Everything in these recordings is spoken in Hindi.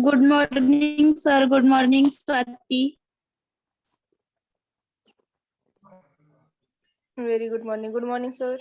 Good morning, sir. Good morning, Swati. Very good morning. Good morning, sir.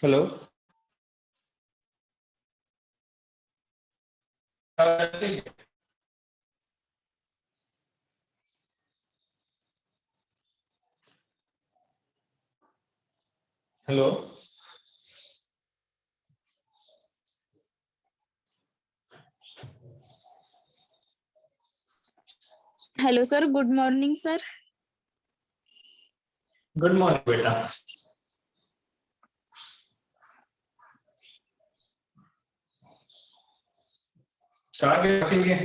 Hello. Hello. Hello sir, good morning sir. Good morning बेटा। कहाँ गए ठीक है?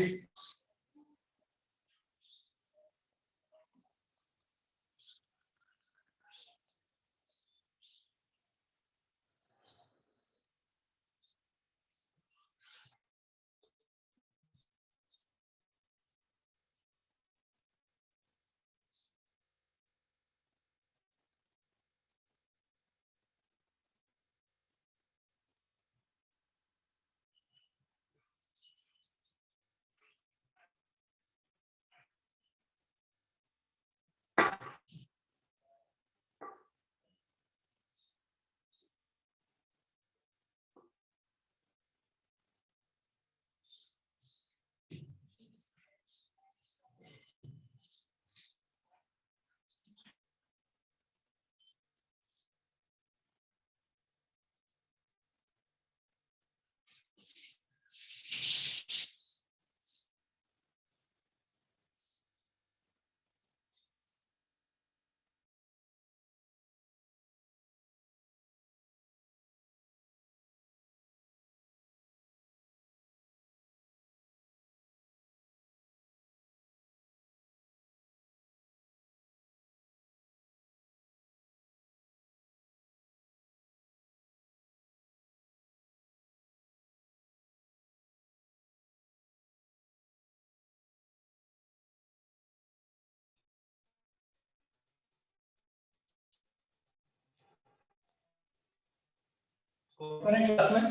कौन है क्लास में?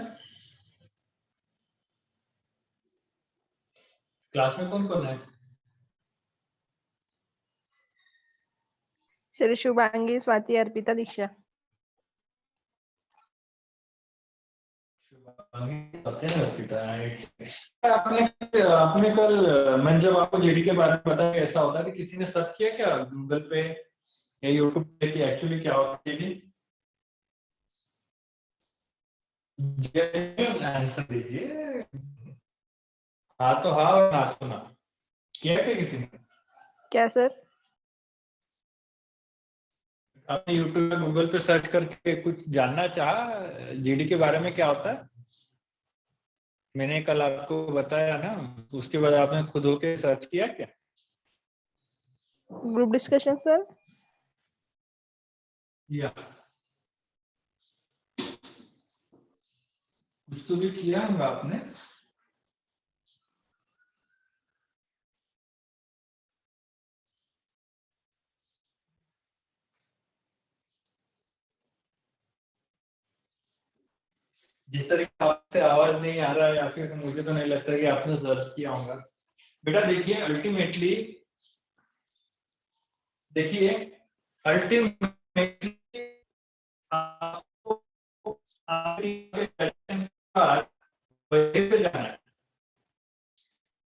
क्लास में कौन कौन है? सर शुभांगी, स्वाति, अर्पिता, दीक्षा। आपने आपने कल मैं जब आपको जीडी के बारे में बताया ऐसा होता है कि किसी ने सर्च किया क्या गूगल पे या यूट्यूब पे कि एक्चुअली क्या होता है? जीडी आंसर दीजिए। हाँ तो हाँ और ना तो ना। किया क्या किसी ने? क्या सर? आपने यूट्यूब या गूगल पे सर्च करके कुछ जानना चाहा जीडी के बारे में क्या होता है? मैंने कल आपको बताया ना, उसके बाद आपने खुद होके सर्च किया क्या? Group discussion sir. या कुछ तो भी किया होगा आपने। जिस तरीके से आवाज नहीं आ रहा है या फिर मुझे तो नहीं लगता कि आपने सर्च किया होगा। बेटा देखिए अल्टीमेटली, देखिए अल्टीमेटली आपको वहीं पे जाना है।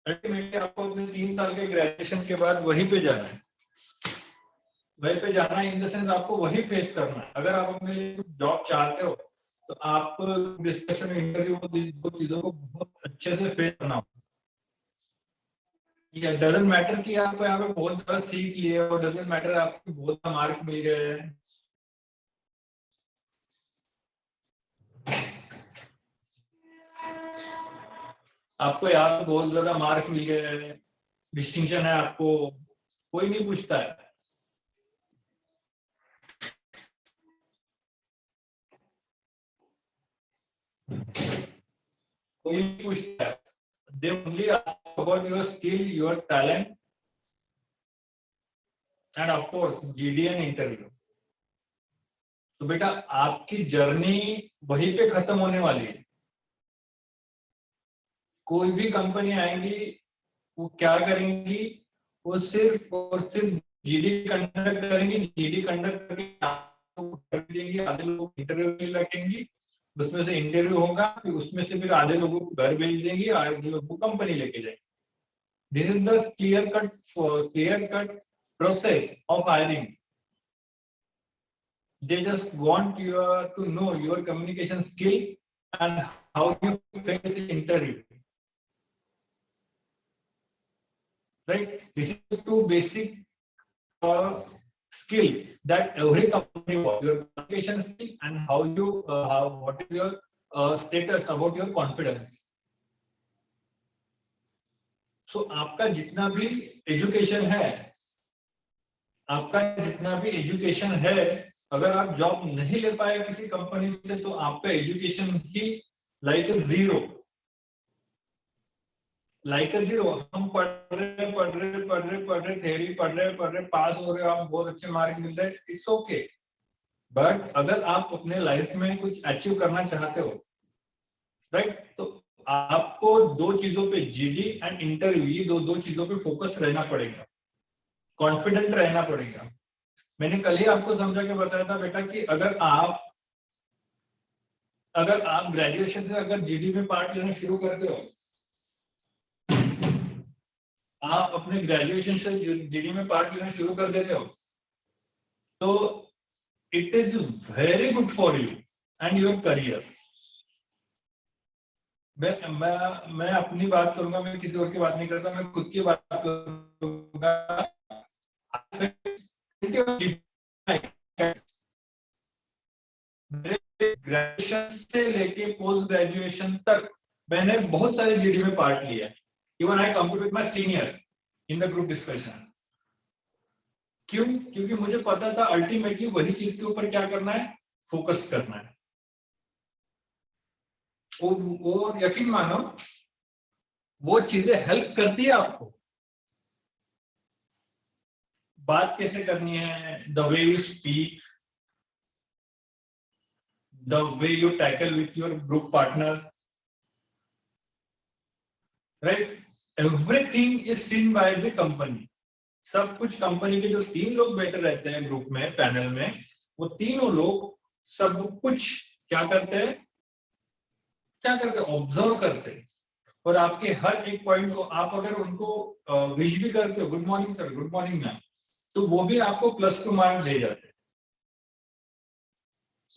अल्टीमेटली आपको अपने 3 साल के ग्रेजुएशन के बाद वहीं पे जाना है। वहीं पे जाना है इन द सेंस आपको वही फेस करना है। अगर आप अपने लिए जॉब चाहते हो तो आप डिस्कशन इंटरव्यू दो चीजों को बहुत अच्छे से फेस करना होगा। डजंट मैटर कि आप यहाँ पे बहुत ज्यादा सीख लिए और डजंट मैटर आपको बहुत मार्क मिल गए हैं। आपको यहाँ पे बहुत ज्यादा मार्क मिल गए, डिस्टिंक्शन है आपको, कोई नहीं पूछता है। कोई नहीं पूछता है। They only ask about your skill, your talent, and of course GDN interview. तो बेटा आपकी जर्नी वहीं पे खत्म होने वाली है। कोई भी कंपनी आएंगी वो क्या करेंगी, वो सिर्फ और सिर्फ जीडी कंडक्ट करेंगी। जीडी कंडक्ट करके देंगे, आधे लोग इंटरव्यू रखेंगी, उसमें से इंटरव्यू होगा, फिर उसमें से फिर आधे लोगों को घर भेज देंगे, आधे लोगों को कंपनी लेके जाएंगे। This is the clear cut process of hiring. They just want you to know your communication skill and how you face interview. right? This is two basic skill that every company wants: your communication skill and how you what is your status about your confidence. So आपका जितना भी एजुकेशन है, अगर आप जॉब नहीं ले पाए किसी कंपनी से, तो आपका education he like a zero. हम पढ़ रहे थ्योरी पढ़ रहे पास हो रहे हो, आप बहुत अच्छे मार्क मिल रहे, इट्स ओके। बट अगर आप अपने लाइफ में कुछ अचीव करना चाहते हो, राइट, तो आपको दो चीजों पे, जीडी एंड इंटरव्यू, ये दो चीजों पे फोकस रहना पड़ेगा, कॉन्फिडेंट रहना पड़ेगा। मैंने कल ही आपको समझा के बताया था बेटा कि अगर आप ग्रेजुएशन से अगर जीडी में पार्ट लेना शुरू करते हो, आप अपने ग्रेजुएशन से जीडी में पार्ट लेना शुरू कर देते हो, तो it is very good for you and your career. मैं अपनी बात करूंगा, मैं किसी और की बात नहीं करता, मैं खुद की बात करूंगा। ग्रेजुएशन से लेके पोस्ट ग्रेजुएशन तक मैंने बहुत सारे जीडी में पार्ट लिया। Even I compete with my senior in the group discussion. क्यों? क्योंकि मुझे पता था अल्टीमेटली वही चीज के ऊपर क्या करना है, फोकस करना है। और यकीन मानो वो चीजें हेल्प करती है आपको। बात कैसे करनी है, the way you speak, the way you tackle with your group partner, right, everything is seen by the company. सब कुछ कंपनी के जो 3 लोग बैठे रहते हैं ग्रुप में, पैनल में, वो तीनों लोग सब कुछ क्या करते हैं, ऑब्जर्व करते हैं। और आपके हर एक पॉइंट को आप अगर उनको विश भी करते हो, good morning sir, good morning ma'am, तो वो भी आपको +2 मार्क दे जाते हैं।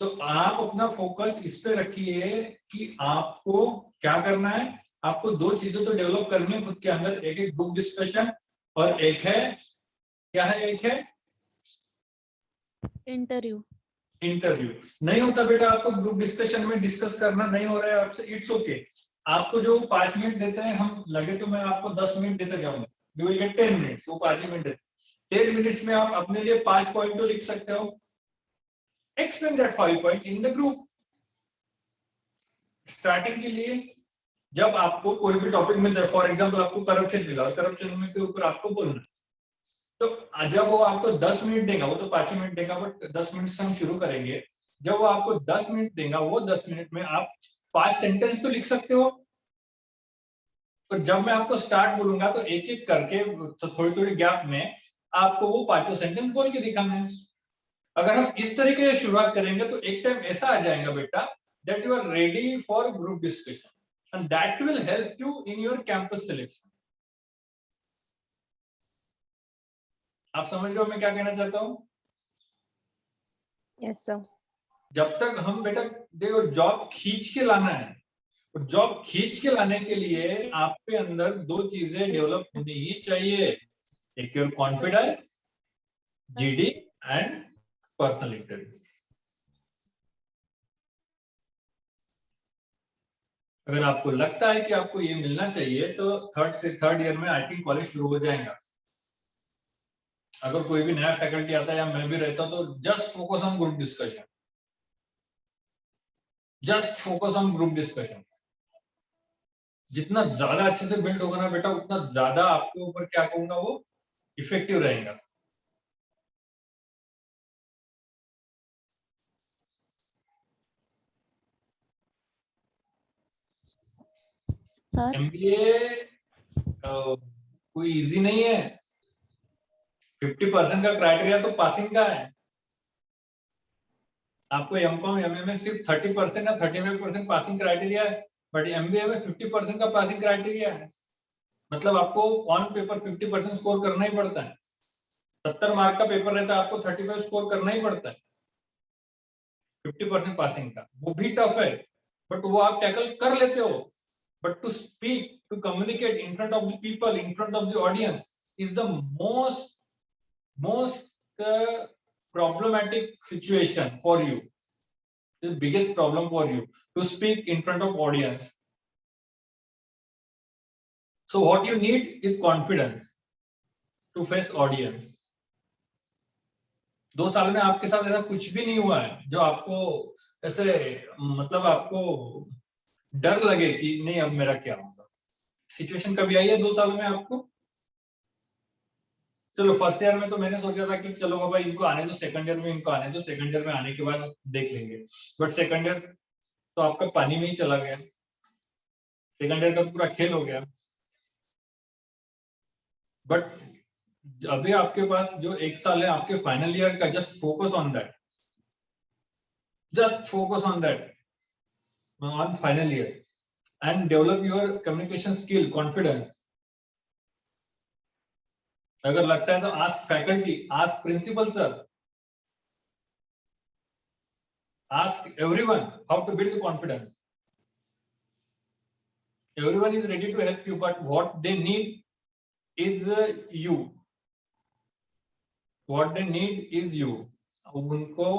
तो आप अपना फोकस इस पे रखिए कि आपको क्या करना है। आपको 2 चीजें तो डेवलप करनी है खुद के अंदर, एक है ग्रुप डिस्कशन और एक है क्या है, एक है इंटरव्यू। नहीं होता बेटा आपको ग्रुप डिस्कशन में डिस्कस करना नहीं हो रहा है आपसे, इट्स ओके। आपको जो 5 मिनट देते हैं, हम लगे तो मैं आपको 10 मिनट देते जाऊंगा, यू विल गेट 10 मिनट्स, वो 5 मिनट देते। 10 मिनट्स में आप अपने लिए 5 पॉइंट तो लिख सकते हो, explain that 5 point in the group. Starting के लिए जब आपको कोई भी टॉपिक मिलता है, फॉर एग्जाम्पल आपको करप्शन मिला और करप्शन के ऊपर आपको बोलना, तो जब वो आपको 10 मिनट देगा, वो तो 5 मिनट देगा, बट 10 मिनट से हम शुरू करेंगे। जब वो आपको 10 मिनट देगा, वो 10 मिनट में आप 5 सेंटेंस तो लिख सकते हो। तो जब मैं आपको स्टार्ट बोलूंगा तो एक एक करके, तो थोड़ी थोड़ी गैप में आपको वो 5 सेंटेंस बोल के दिखाना है। अगर हम इस तरीके से शुरुआत करेंगे तो एक टाइम ऐसा आ जाएगा बेटा that you are ready for group discussion and that will help you in your campus selection. आप समझ रहे हो मैं क्या कहना चाहता हूं? Yes sir. जब तक हम बेटा देखो जॉब खींच के लाना है, और जॉब खींच के लाने के लिए आपके अंदर 2 चीजें डेवलप होनी ही चाहिए, एक your confidence, GD and personal interview. अगर आपको लगता है कि आपको ये मिलना चाहिए तो थर्ड ईयर में आई थिंक कॉलेज शुरू हो जाएगा। अगर कोई भी नया फैकल्टी आता है या मैं भी रहता तो just focus on group discussion, just focus on group discussion. जितना ज्यादा अच्छे से बिल्ड होगा ना बेटा, उतना ज्यादा आपके ऊपर क्या कहूंगा वो इफेक्टिव रहेगा। एमबीए कोई इजी नहीं है। 50% का क्राइटेरिया तो पासिंग का है। आपको एमकॉम एमए में सिर्फ 30% या 35% पासिंग क्राइटेरिया है, बट एमबीए में 50% का पासिंग क्राइटेरिया है। मतलब आपको ऑन पेपर 50% स्कोर करना ही पड़ता है। 70 मार्क का पेपर रहता है, आपको 35 स्कोर करना ही पड़ता है 50% पासिंग का। वो भी टफ है, बट वो आप टैकल कर लेते हो। But to speak, to communicate in front of the people, in front of the audience, is the most problematic situation for you, the biggest problem for you to speak in front of audience. So what you need is confidence to face audience. 2 साल में आपके साथ ऐसा कुछ भी नहीं हुआ है जो आपको ऐसे मतलब आपको डर लगे कि नहीं अब मेरा क्या होगा? सिचुएशन कभी आई है 2 साल में आपको? चलो फर्स्ट ईयर में तो मैंने सोचा था कि चलो बाबा इनको आने दो, सेकंड ईयर में इनको आने दो, सेकंड ईयर में आने के बाद देख लेंगे, बट सेकंड ईयर तो आपका पानी में ही चला गया, सेकंड ईयर का पूरा खेल हो गया। बट अभी आपके पास जो 1 साल है आपके फाइनल ईयर का, just focus on that, just focus on that on final year and develop your communication skill, confidence. अगर लगता है तो ask faculty, ask principal sir, ask everyone how to build confidence. Everyone is ready to help you, but what they need is you. What they need is you. उनको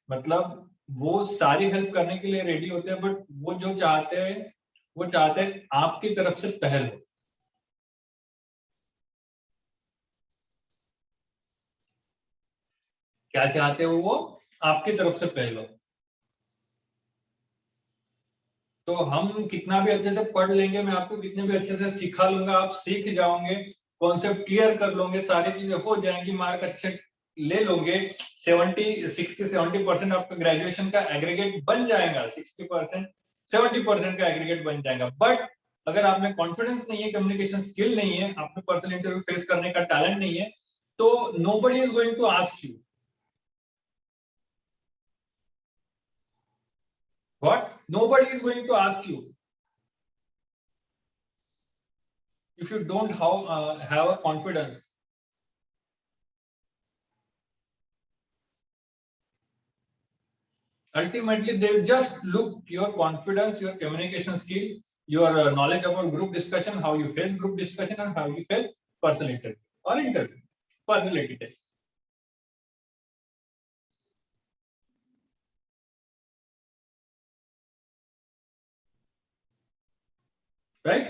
मतलब वो सारी हेल्प करने के लिए रेडी होते हैं, बट वो जो चाहते हैं वो चाहते हैं आपकी तरफ से पहल हो। क्या चाहते हो? वो आपकी तरफ से पहल हो। तो हम कितना भी अच्छे से पढ़ लेंगे, मैं आपको कितने भी अच्छे से सिखा लूंगा, आप सीख जाओगे, कॉन्सेप्ट क्लियर कर लोगे, सारी चीजें हो जाएंगी, मार्क अच्छे ले लोगे, 60-70% आपका ग्रेजुएशन का एग्रीगेट बन जाएगा, 60% 70% का एग्रीगेट बन जाएगा। बट अगर आप में कॉन्फिडेंस नहीं है, कम्युनिकेशन स्किल नहीं है, आप में पर्सनल इंटरव्यू फेस करने का टैलेंट नहीं है, तो nobody is going to ask you what, nobody is going to ask you if you don't have a confidence. Ultimately, they just look your confidence, your communication skill, your knowledge about group discussion, how you face group discussion, and how you face personal interview or interview, personality test. Right?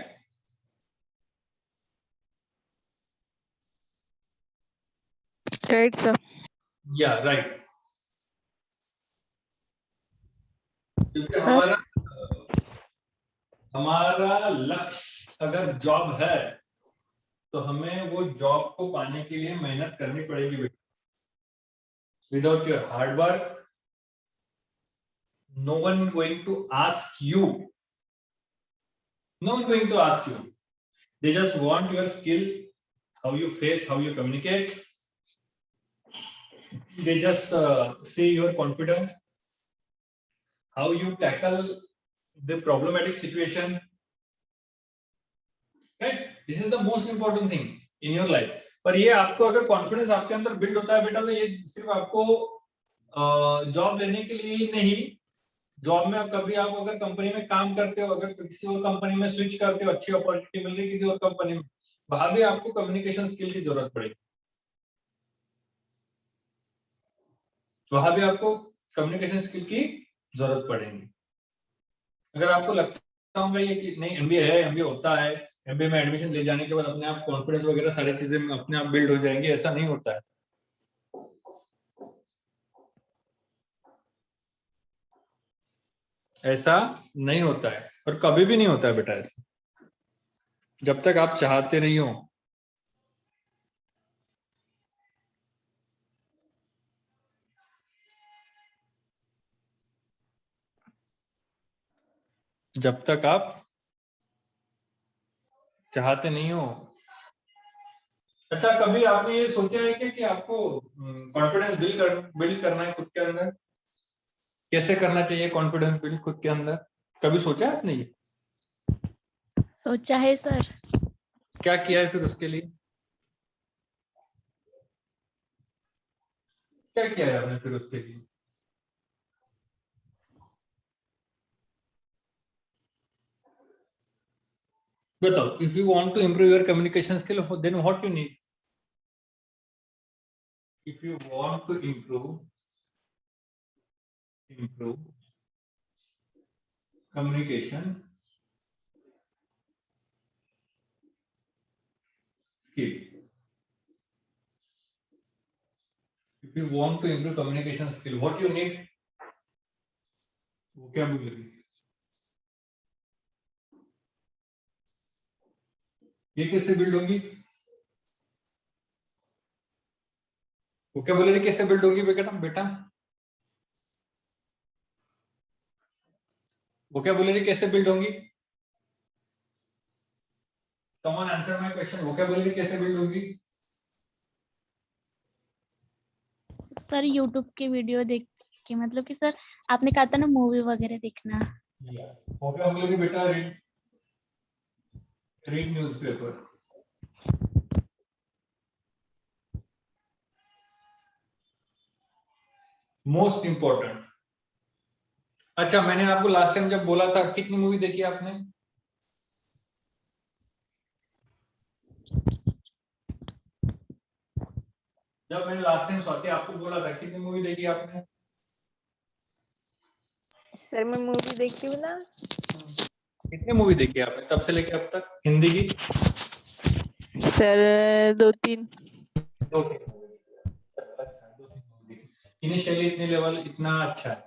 Right, sir. Yeah, right. क्योंकि हमारा लक्ष्य अगर जॉब है तो हमें वो जॉब को पाने के लिए मेहनत करनी पड़ेगी बेटा। Without your hard work no one going to ask you, no one going to ask you, they just want your skill, how you face, how you communicate, they just see your confidence, how you tackle the problematic situation, right? This is the most important thing in your life. पर ये आपको अगर कॉन्फिडेंस आपके अंदर बिल्ड होता है बेटा, तो ये सिर्फ आपको जॉब लेने के लिए ही नहीं, जॉब में कभी आप अगर कंपनी में काम करते हो, अगर किसी और कंपनी में स्विच करते हो, अच्छी अपॉर्चुनिटी मिल रही किसी और कंपनी में, वहां भी आपको कम्युनिकेशन स्किल की जरूरत पड़ेगी, वहां भी आपको कम्युनिकेशन स्किल की जरूरत पड़ेगी। अगर आपको लगता होगा ये कि नहीं एमबीए है, एमबीए होता है, एमबीए में एडमिशन ले जाने के बाद अपने आप कॉन्फिडेंस वगैरह सारी चीजें अपने आप बिल्ड हो जाएंगी, ऐसा नहीं होता है। ऐसा नहीं होता है और कभी भी नहीं होता है बेटा ऐसा, जब तक आप चाहते नहीं हो। जब तक आप चाहते नहीं हो। अच्छा, कभी आपने ये सोचा है कि आपको कॉन्फिडेंस बिल्ड करना है खुद के अंदर? कैसे करना चाहिए कॉन्फिडेंस बिल्ड खुद के अंदर? कभी सोचा है आपने ये? सोचा है सर। क्या किया है फिर उसके लिए? क्या किया है आपने फिर उसके लिए? बताओ, if you want to improve your communication skill, then what you need? if you want to improve communication skill. If you want to improve communication skill, what you need? Vocabulary. ये कैसे बिल्ड होगी? वोकैबुलरी कैसे बिल्ड होगी बेटा? वोकैबुलरी कैसे बिल्ड होगी? Come on, answer my question. Vocabulary कैसे बिल्ड होगी? सर यूट्यूब की वीडियो देख के, मतलब कि सर आपने कहा था ना मूवी वगैरह देखना। वोकैबुलरी बेटा read newspaper. Most important. अच्छा, मैंने आपको लास्ट टाइम जब बोला था, कितनी मूवी देखी आपने? जब मैंने लास्ट टाइम स्वाति आपको बोला था, कितनी मूवी देखी आपने? सर मैं मूवी देखती हूँ ना। कितनी मूवी देखी आपने तब से लेके अब तक हिंदी की? सर 2-3। इनिशियली इतने लेवल इतना अच्छा है,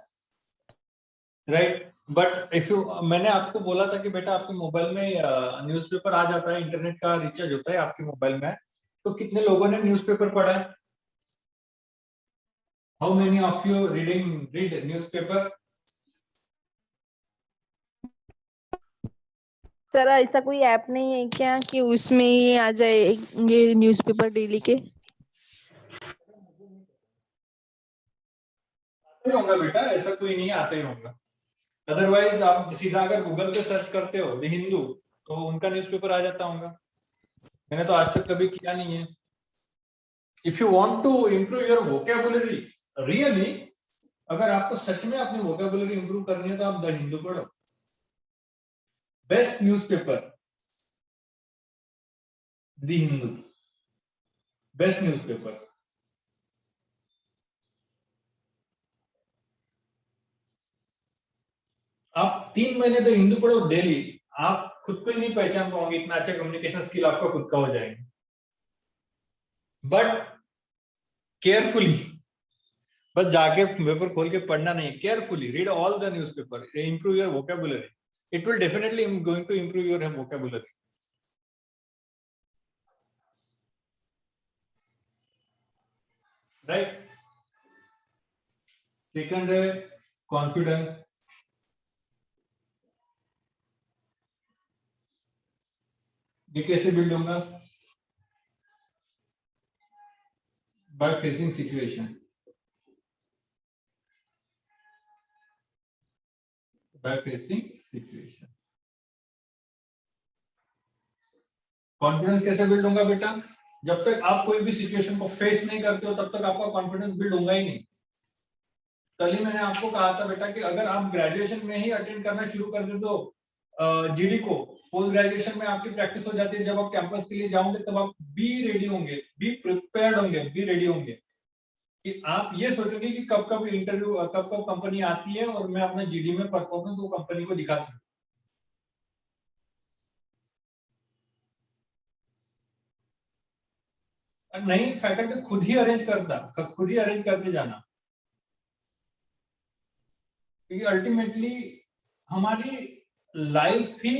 राइट? बट इफ यू, मैंने आपको बोला था कि बेटा आपके मोबाइल में न्यूज़पेपर आ जाता है, इंटरनेट का रिचार्ज होता है आपके मोबाइल में, तो कितने लोगों ने न्यूज़पेपर पढ़ा है? How many of you read newspaper? Sir ऐसा कोई ऐप नहीं है क्या कि उसमें ये आ जाए ये न्यूज़पेपर डेली के? आते होगा बेटा, ऐसा कोई नहीं आते ही होगा। अदरवाइज आप सीधा अगर गूगल पे सर्च करते हो द हिंदू, तो उनका न्यूज़पेपर आ जाता होगा। मैंने तो आज तक कभी किया नहीं है। If you want to improve your vocabulary really, अगर आपको सच में अपनी वोकैबुलरी इंप्रूव करनी है तो आप द हिंदू पढ़ो। Best newspaper the Hindu, best newspaper. आप 3 महीने तो हिंदू पढ़ो डेली, आप खुद को ही नहीं पहचान पाओगे, इतना अच्छा कम्युनिकेशन स्किल आपका खुद का हो जाएगा। बट केयरफुली, बस जाके पेपर खोल के पढ़ना नहीं, carefully read all the newspaper, improve your vocabulary, it will definitely going to improve your vocabulary, right? Second है कॉन्फिडेंस। ये कैसे बिल्ड होगा? By facing situation, by facing situation. Confidence कैसे बिल्ड होगा बेटा? जब तक आप कोई भी सिचुएशन को फेस नहीं करते हो तब तक आपका कॉन्फिडेंस बिल्ड होगा ही नहीं। कल ही मैंने आपको कहा था बेटा कि अगर आप ग्रेजुएशन में ही अटेंड करना शुरू कर दे तो जीडी को, पोस्ट ग्रेजुएशन में आपकी प्रैक्टिस हो जाती है, जब आप कैंपस के लिए जाओगे तब आप बी रेडी होंगे, बी प्रिपेयर्ड होंगे, बी रेडी होंगे कि आप ये सोचोगे कि कब कब इंटरव्यू, कब कब कंपनी आती है और मैं अपना जीडी में परफॉर्मेंस वो कंपनी को दिखाता हूँ। नहीं, फैकल्टी खुद ही अरेंज करते जाना, क्योंकि अल्टीमेटली हमारी लाइफ ही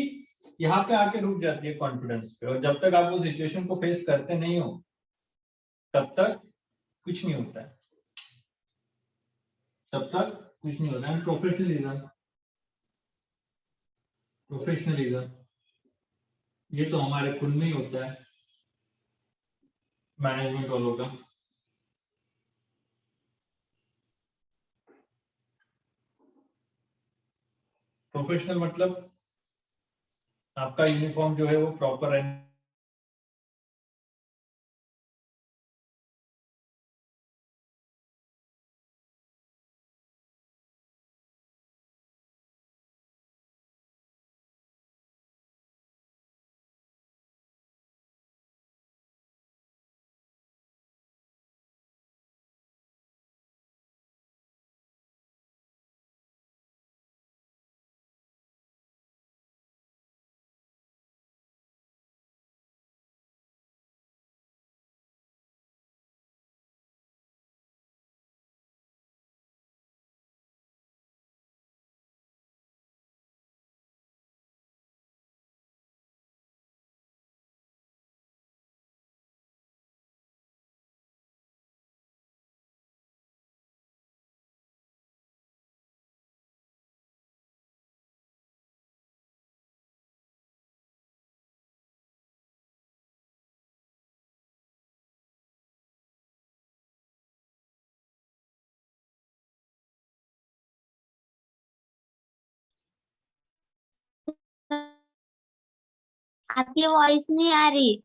यहाँ पे आके रुक जाती है कॉन्फिडेंस पे, और जब तक आप वो सिचुएशन को फेस करते नहीं हो तब तक कुछ नहीं होता है, तब तक कुछ नहीं होता है। प्रोफेशनलिज्म ये तो हमारे खुद में ही होता है, मैनेजमेंट वालों का। प्रोफेशनल मतलब आपका यूनिफॉर्म जो है वो प्रॉपर है, आपकी वॉइस नहीं आ रही।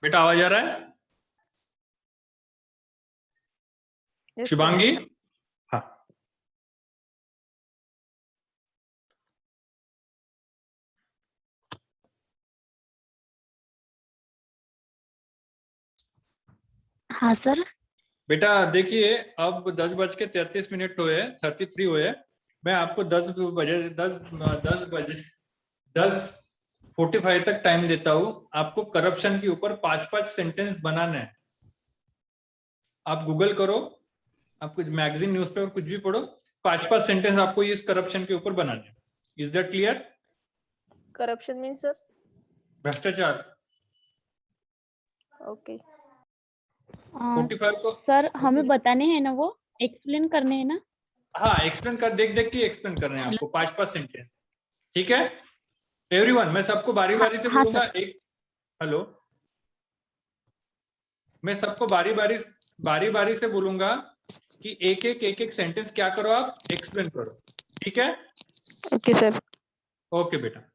बेटा आवाज आ रहा है? Yes, sir. शुभांगी? हाँ। हाँ सर। बेटा देखिए, अब 10:33 हुए, 33 हुए। मैं आपको 10:45 तक टाइम देता हूँ। आपको करप्शन के ऊपर 5-5 सेंटेंस बनाना है। आप गूगल करो, आप कुछ मैगजीन, न्यूज़पेपर कुछ भी पढ़ो, 5-5 सेंटेंस आपको इस करप्शन के ऊपर बनाने हैं। Is that clear? Corruption means, sir? भ्रष्टाचार। Okay. 45 को सर हमें बताने हैं ना, वो एक्सप्लेन करने हैं ना? हाँ, एक्सप्लेन कर, देख देख के एक्सप्लेन कर रहे हैं आपको 5-5 सेंटेंस। ठीक है एवरीवन, मैं सबको बारी बारी से हाँ बोलूंगा। सर। एक हेलो, मैं सबको बारी बारी से बोलूंगा कि एक सेंटेंस क्या करो, आप एक्सप्लेन करो। ठीक है? Okay, sir. ओके बेटा।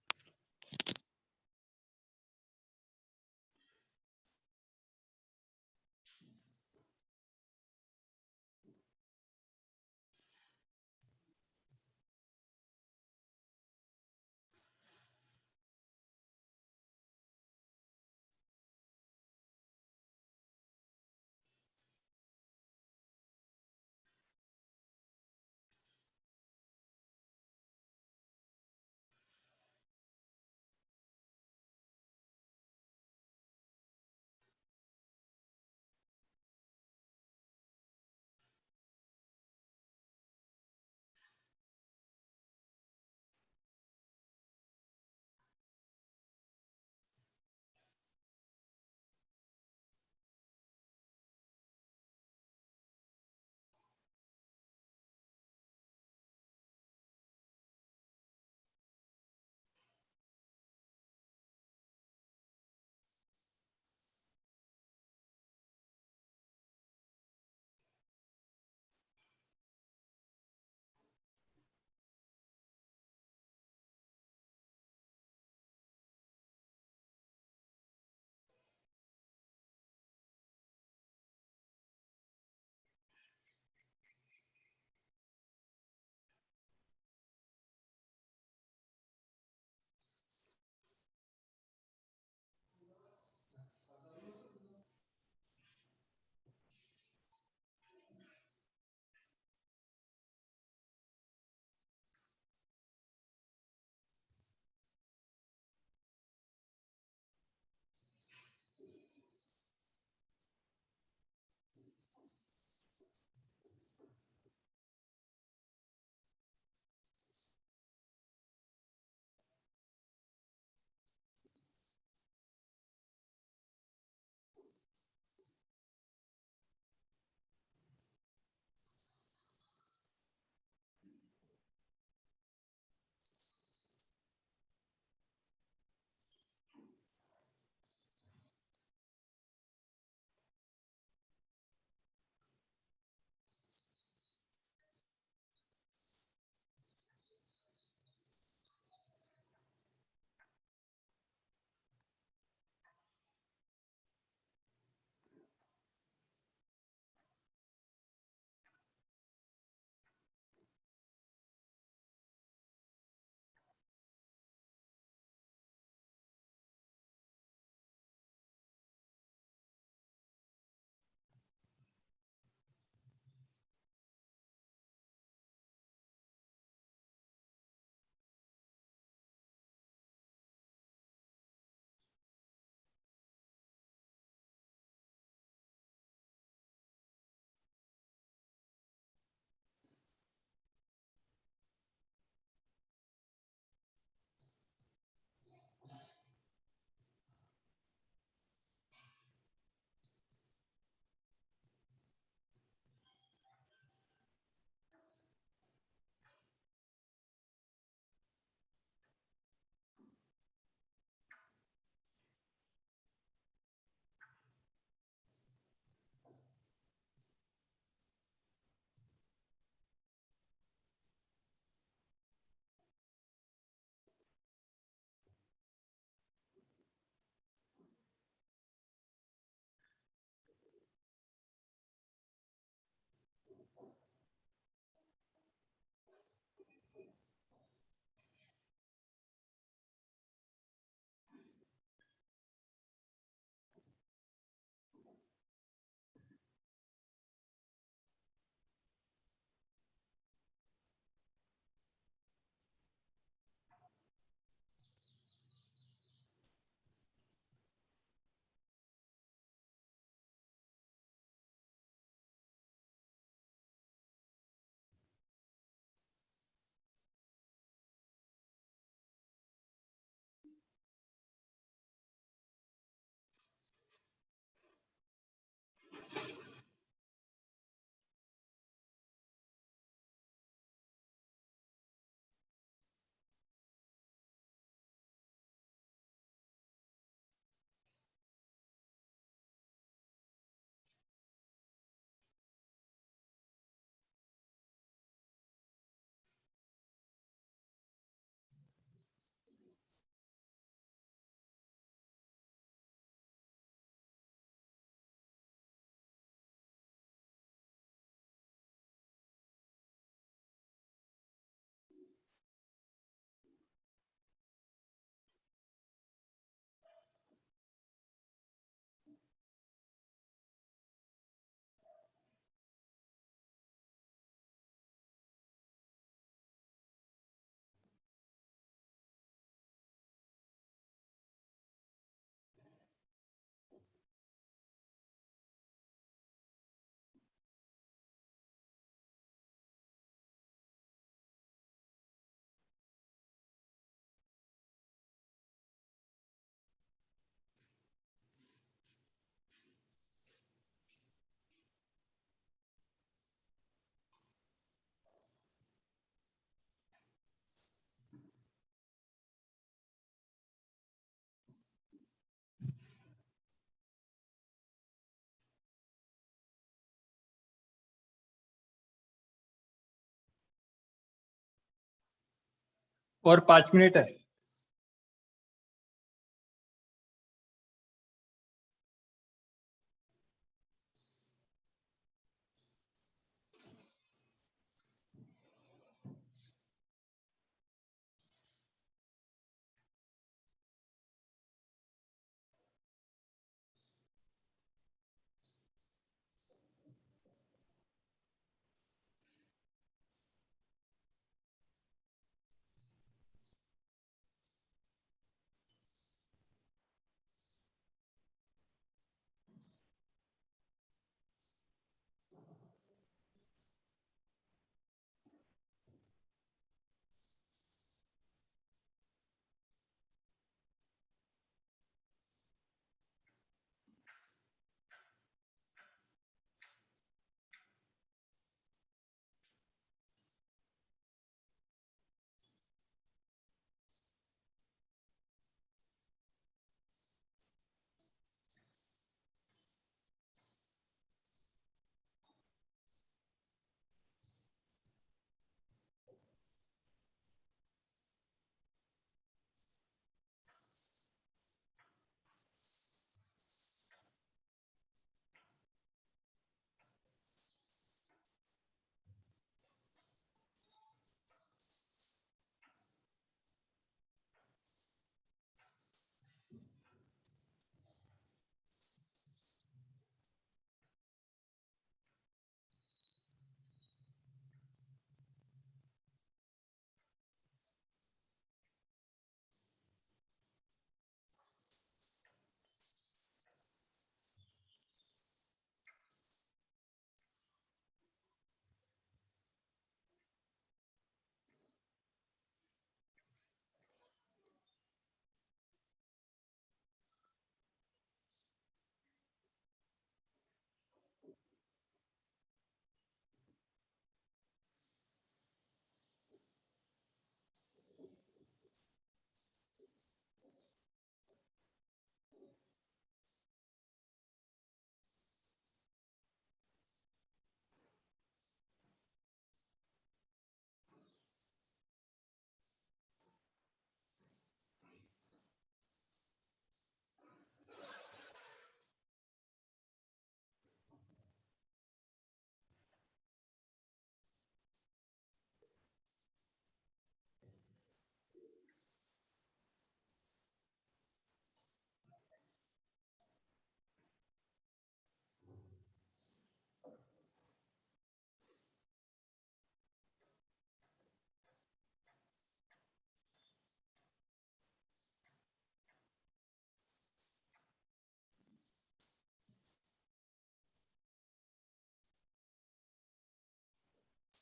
और 5 मिनट है।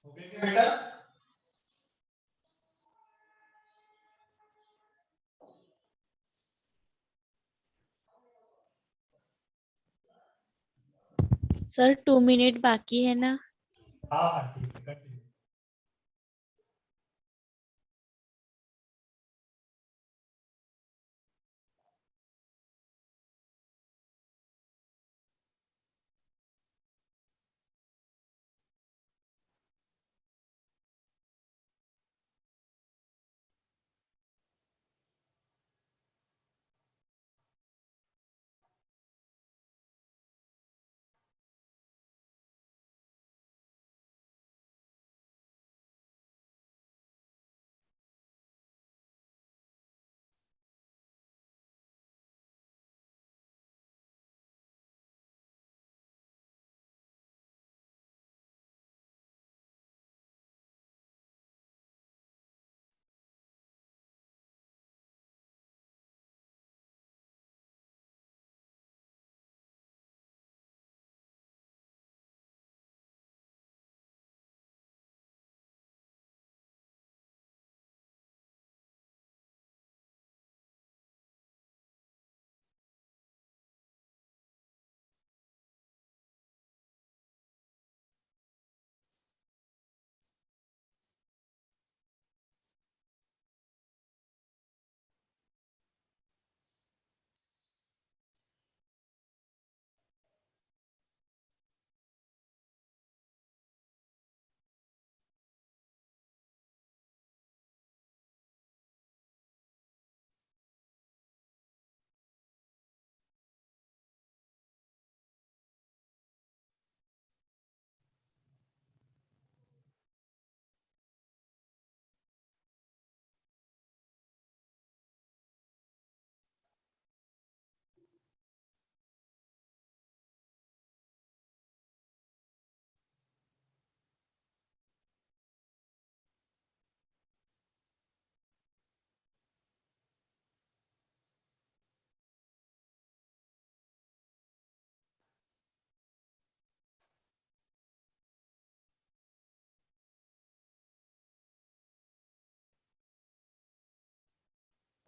हो गया क्या बेटा? सर 2 मिनट बाकी है ना? हाँ हाँ ठीक है, continue।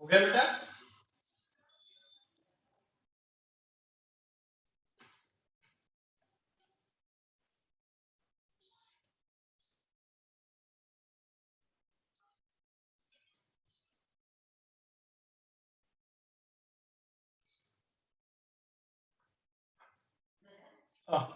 हो गया बेटा? हाँ।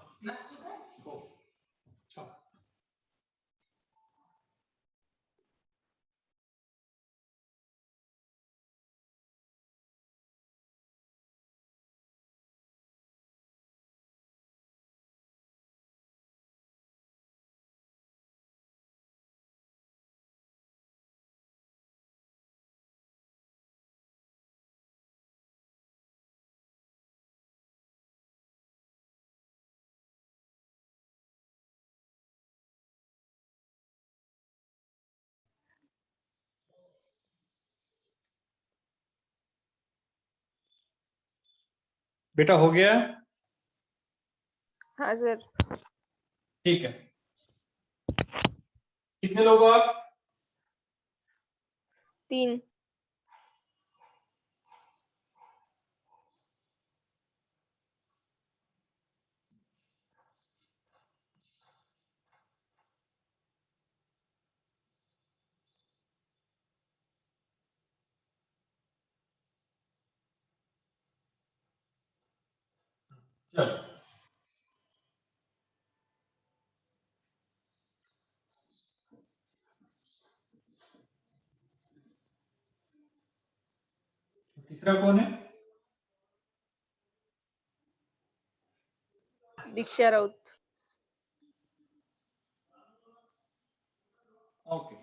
बेटा हो गया? हाँ सर। ठीक है। कितने लोग हो आप? 3। चलो। तीसरा कौन है? दीक्षा राउत। ओके।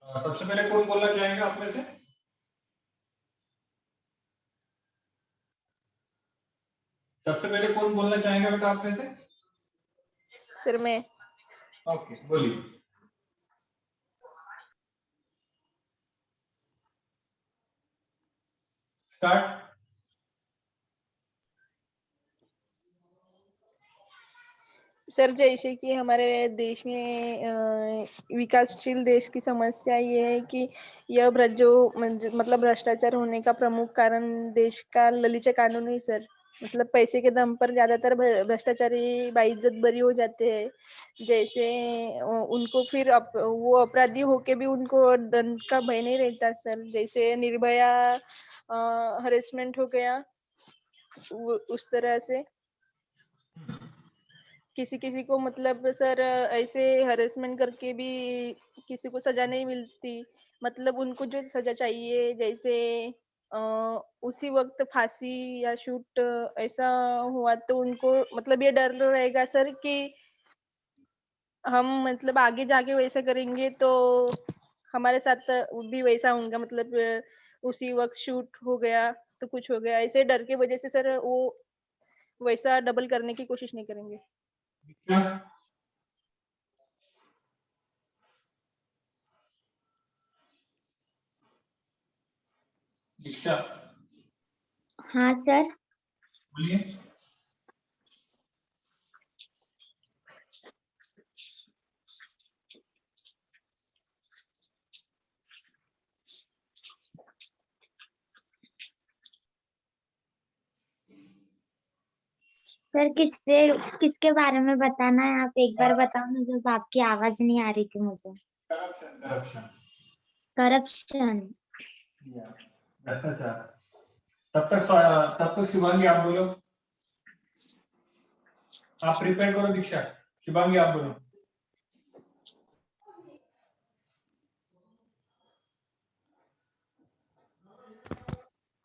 सबसे पहले कौन बोलना चाहेगा आप में से? सबसे पहले कौन बोलना चाहेगा बेटा आप में से? सर मैं। ओके, बोलिए। स्टार्ट। सर जैसे कि हमारे देश में विकासशील देश की समस्या ये है कि यह मतलब भ्रष्टाचार होने का प्रमुख कारण देश का ललीचा कानून है सर। मतलब पैसे के दम पर ज्यादातर भ्रष्टाचारी बाइज्जत बरी हो जाते हैं। जैसे उनको फिर वो अपराधी होके भी उनको दंड का भय नहीं रहता सर। जैसे निर्भया हरेसमेंट हो गया उस तरह से किसी किसी को मतलब सर ऐसे हरेसमेंट करके भी किसी को सजा नहीं मिलती। मतलब उनको जो सजा चाहिए जैसे अ, उसी वक्त फांसी या शूट ऐसा हुआ तो उनको मतलब ये डर रहेगा सर कि हम मतलब आगे जाके वैसा करेंगे तो हमारे साथ भी वैसा होगा। मतलब उसी वक्त शूट हो गया तो कुछ हो गया ऐसे डर के वजह से सर वो वैसा डबल करने की कोशिश नहीं करेंगे। दीक्षा, हाँ सर। बोलिए। सर किसके बारे में बताना है? आप एक बार बताओ ना, जब आपकी आवाज नहीं आ रही थी मुझे। Corruption, corruption, corruption. भ्रष्टाचार। तब तक शिवांगी आप बोलो। आप प्रिपेयर करो दीक्षा। शिवांगी आप बोलो।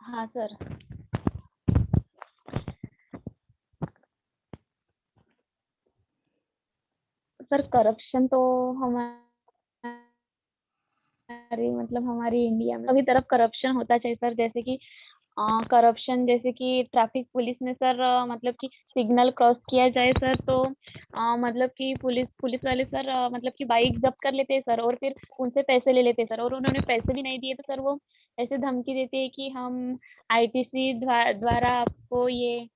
हाँ सर। सर करप्शन तो हमारी इंडिया में सभी तरफ करप्शन होता चाहिए सर। जैसे कि करप्शन, जैसे कि ट्रैफिक पुलिस में सर मतलब कि सिग्नल क्रॉस किया जाए सर तो मतलब कि पुलिस वाले सर मतलब कि बाइक जब्त कर लेते हैं सर, और फिर उनसे पैसे ले लेते हैं सर, और उन्होंने पैसे भी नहीं दिए तो सर वो ऐसे धमकी देते हैं कि हम आईटीसी द्वारा आपको ये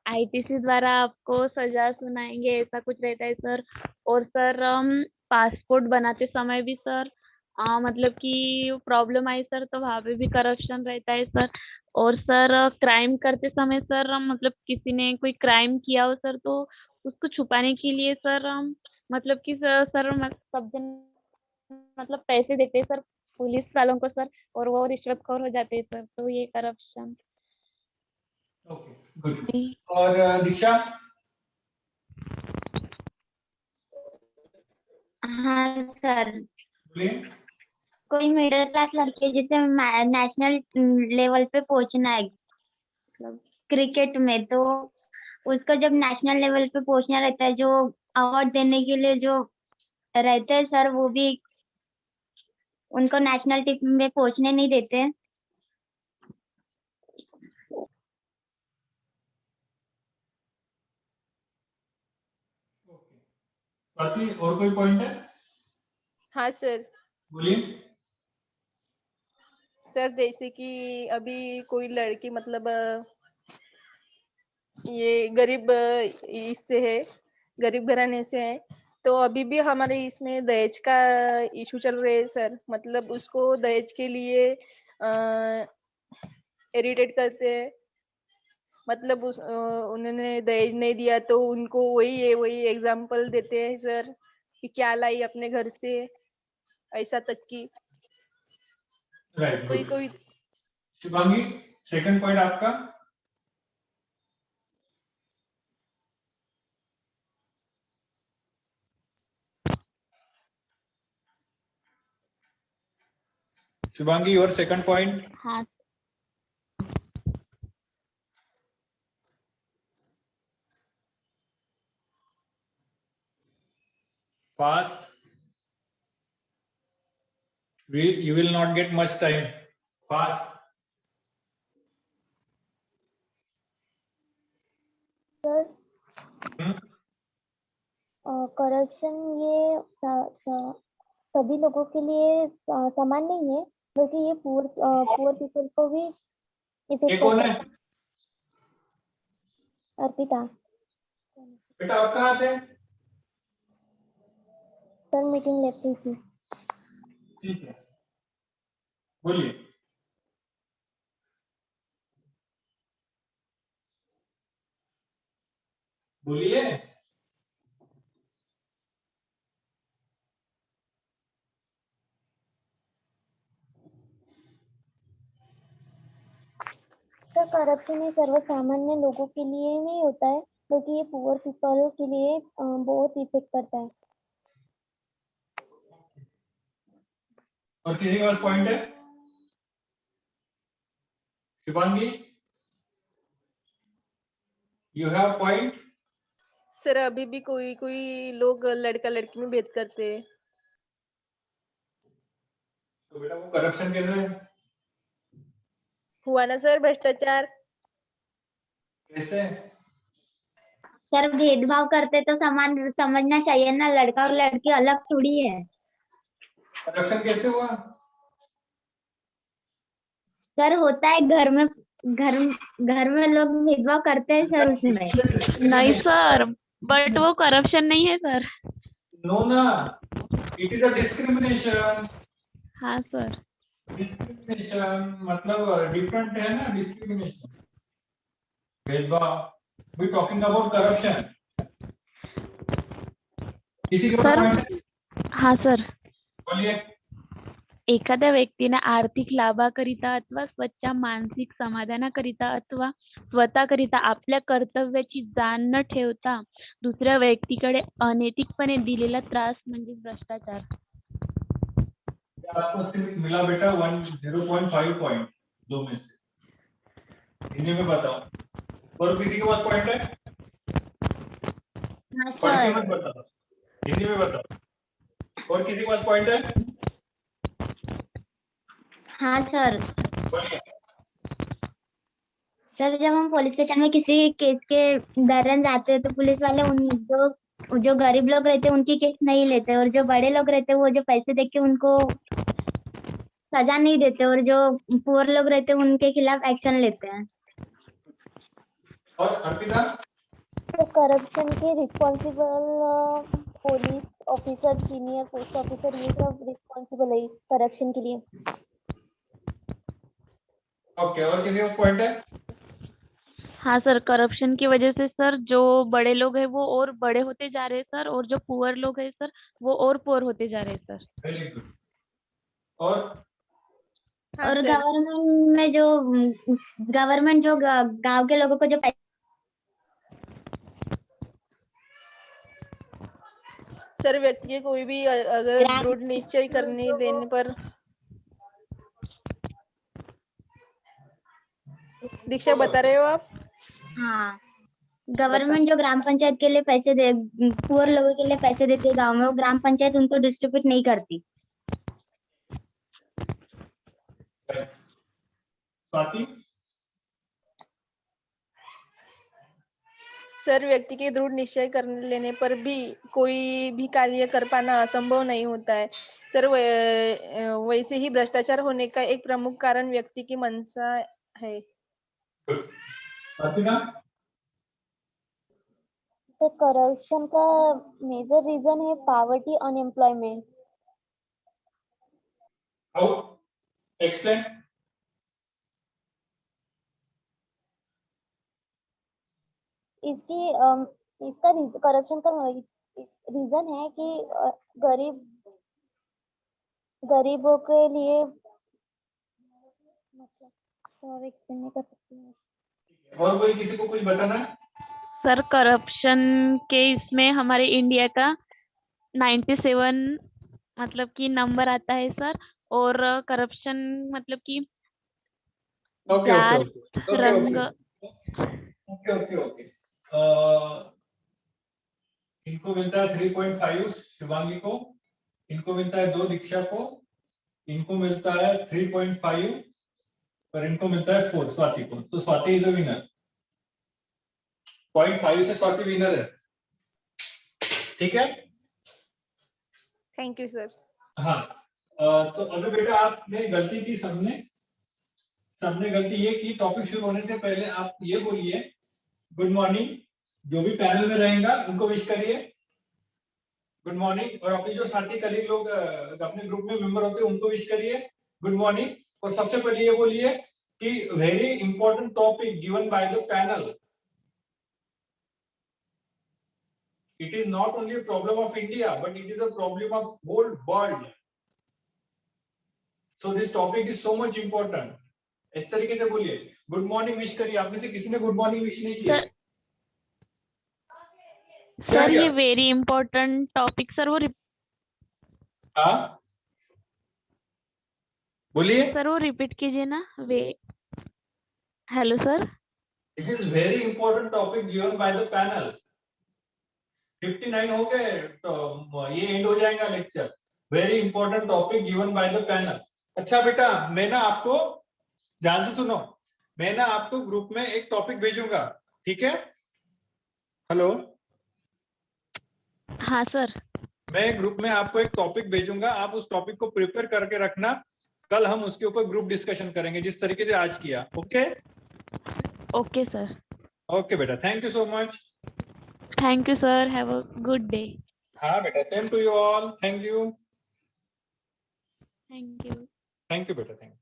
आईटीसी द्वारा आपको सजा सुनाएंगे, ऐसा कुछ रहता है सर। और सर पासपोर्ट बनाते समय भी सर मतलब कि प्रॉब्लम आई सर, तो वहाँ पे भी करप्शन रहता है सर। और सर क्राइम करते समय सर मतलब किसी ने कोई क्राइम किया हो सर, तो उसको छुपाने के लिए सर मतलब कि सर सब जन मतलब पैसे देते हैं सर पुलिस वालों को सर, और वो रिश्वतखोर हो जाते हैं सर, तो ये करप्शन। Okay, good. और दीक्षा? हाँ सर, बोलिए। कोई मिडिल क्लास लड़की है जिसे नेशनल लेवल पे पहुंचना है मतलब क्रिकेट में, तो उसको जब नेशनल लेवल पे पहुंचना रहता है, जो अवार्ड देने के लिए जो रहते हैं सर, वो भी उनको नेशनल टीम में पहुंचने नहीं देते। बाकी और कोई पॉइंट है? हाँ सर। बोलिए। सर जैसे कि अभी कोई लड़की मतलब ये गरीब इससे है, गरीब घराने से है, तो अभी भी हमारे इसमें दहेज का इशू चल रहा है सर। मतलब उसको दहेज के लिए इरिटेट करते हैं। मतलब उन्होंने दहेज नहीं दिया तो उनको वही एग्जाम्पल देते हैं सर कि क्या लाई अपने घर से, ऐसा तक की। राइट, कोई गुड। कोई शुभांगी, सेकंड पॉइंट आपका? Shubhangi, your second point? हाँ Fast. You will not get much time. Fast. Sir hmm? Corruption ये सभी लोगों के लिए समान नहीं है, बल्कि ये पुअर पीपल को भी ये इफेक्ट कौन करता है? है। अर्पिता बेटा आप कहाँ थे? सर मीटिंग लेती थी। ठीक है, बोलिए। बोलिए। सर करप्शन ये सर्वसामान्य लोगों के लिए नहीं होता है, बल्कि ये पुअर पीपल के लिए बहुत इफेक्ट करता है। और किसी के पास पॉइंट है? Shubhangi, you have point? Sir अभी भी कोई कोई लोग लड़का लड़की में भेद करते हैं। तो बेटा वो करप्शन कैसे है? हुआ ना सर भ्रष्टाचार। कैसे? सर भेदभाव करते तो समान समझना चाहिए ना, लड़का और लड़की अलग थोड़ी है। करप्शन कैसे हुआ? सर होता है घर में लोग भेदभाव करते हैं सर उसमें। नहीं सर, बट वो करप्शन नहीं है सर। नो ना, इट इज अ डिस्क्रिमिनेशन। हाँ सर। डिस्क्रिमिनेशन मतलब डिफरेंट है ना, डिस्क्रिमिनेशन, भेदभाव। We talking about corruption. किसी के पास सर पॉइंट है? हाँ सर. बोलिए। एखाद्या व्यक्तीने आर्थिक लाभाकरिता अथवा स्वतःच्या मानसिक समाधानाकरिता अथवा स्वतःकरिता आपल्या कर्तव्याची जाण न ठेवता दुसऱ्या व्यक्तीकडे अनैतिकपणे दिलेला त्रास म्हणजे भ्रष्टाचार. आपको सिर्फ मिला बेटा 0.5 पॉइंट, दो में से। हिंदी में बताओ। और किसी के पास पॉइंट है? हाँ पढ़ के सर। मत बताओ, हिंदी में बताओ। और किसी के पास पॉइंट है? हाँ सर। बोलिए। सर जब हम पुलिस स्टेशन में किसी केस के दौरान जाते हैं, तो पुलिस वाले जो गरीब लोग रहते हैं उनकी केस नहीं लेते, और जो बड़े लोग रहते हैं वो जो पैसे देके उनको सजा नहीं देते, और जो पुअर लोग रहते हैं उनके खिलाफ एक्शन लेते हैं। और अर्पिता? तो करप्शन के responsible police officer, senior post officer, ये सब रिस्पॉन्सिबल है करप्शन के लिए। ओके, और किसी का पॉइंट है? हाँ सर, करप्शन की वजह से सर जो बड़े लोग हैं वो और बड़े होते जा रहे हैं सर, और जो पुअर लोग हैं सर वो और पुअर होते जा रहे हैं सर। Very good. और हाँ और सर। गवर्नमेंट जो गांव के लोगों को जो सर व्यक्ति के कोई भी अगर ग्राम दृढ़ निश्चय करने लेने पर। दीक्षा बता रहे हो आप? हाँ, गवर्नमेंट जो ग्राम पंचायत के लिए पैसे दे, पुअर लोगों के लिए पैसे देती है गांव में, वो ग्राम पंचायत उनको डिस्ट्रीब्यूट नहीं करती। स्वाति? सर व्यक्ति के दृढ़ निश्चय कर लेने पर भी कोई भी कार्य कर पाना असंभव नहीं होता है सर। वैसे ही भ्रष्टाचार होने का एक प्रमुख कारण व्यक्ति की मंशा है। अर्पिता? तो करप्शन का मेजर रीजन है पॉवर्टी, अनएम्प्लॉयमेंट। हाउ? एक्सप्लेन। इसका करप्शन का रीजन है कि गरीबों के लिए, मतलब और एक्सप्लेन नहीं कर सकती हूँ। और कोई किसी को कुछ बताना है? सर करप्शन के इसमें हमारे इंडिया का 97 मतलब कि नंबर आता है सर, और करप्शन मतलब कि ओके ओके जात, ओके ओके रंग। Okay okay okay. इनको मिलता है 3.5 शिवांगी को, इनको मिलता है 2 दीक्षा को, इनको मिलता है 3.5 और इनको मिलता है 4 स्वाति को। तो स्वाति इज अ विनर। 0.5 से स्वाति विनर है। ठीक है, थैंक यू सर। हाँ। तो अभी बेटा आपने गलती की, सबने गलती ये की, टॉपिक शुरू होने से पहले आप ये बोलिए गुड मॉर्निंग। जो भी पैनल में रहेगा उनको विश करिए गुड मॉर्निंग, और अपने जो साथी कलीग लोग अपने ग्रुप में मेंबर होते हैं उनको विश करिए गुड मॉर्निंग। और सबसे पहले ये बोलिए कि very important topic given by the panel, it is not only a problem of India but it is a problem of whole world, so this topic is so much important। इस तरीके से बोलिए गुड मॉर्निंग विश करिए। आप में से किसी ने गुड मॉर्निंग विश नहीं किया? सर ये वेरी इंपॉर्टेंट टॉपिक सर, वो हाँ बोलिए। सर वो रिपीट कीजिए ना। Hello sir. This is very important topic given by the panel. 59 हो गए तो ये एंड हो जाएगा lecture. Very important topic given by the panel. अच्छा बेटा, मैं ना आपको ध्यान से सुनो, मैं ना आपको ग्रुप में एक टॉपिक भेजूंगा, ठीक है? हेलो? हाँ सर। मैं ग्रुप में आपको एक टॉपिक भेजूंगा, आप उस टॉपिक को प्रिपेयर करके रखना। कल हम उसके ऊपर ग्रुप डिस्कशन करेंगे जिस तरीके से आज किया। Okay okay sir. ओके बेटा, thank you so much. Thank you sir, have a good day. हाँ बेटा, same to you all. Thank you. Thank you. Thank you बेटा, थैंक यू।